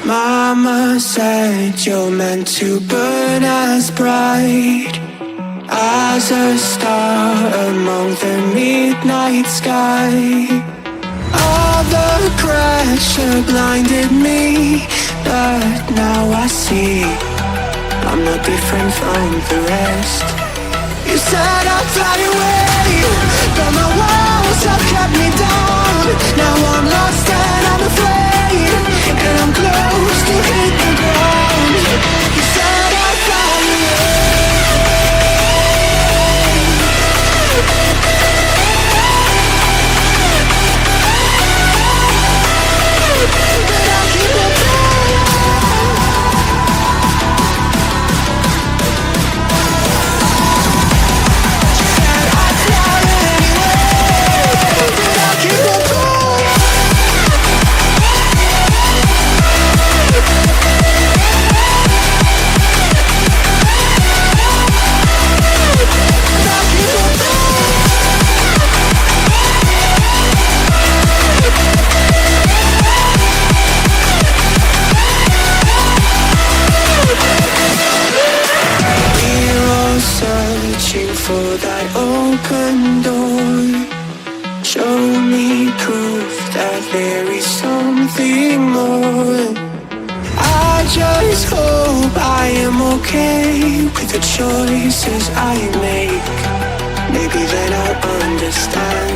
Mama said you're meant to burn as bright as a star among the midnight sky. All the pressure blinded me, but now I see I'm no different from the rest. You said I'd fly away, but my walls have kept me down. Now I'm lost and I'm afraid, and I'm close to hit the ground. You said I'd fly away, but I'll keep on trying. You said I'd fly anyway, but I'll keep on trying. I'll keep on trying. We're all searching for that open door. Show me proof that there is something more. I just hope I am okay with the choices I make. Maybe then I'll understand.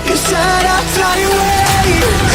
You said I'd fly away,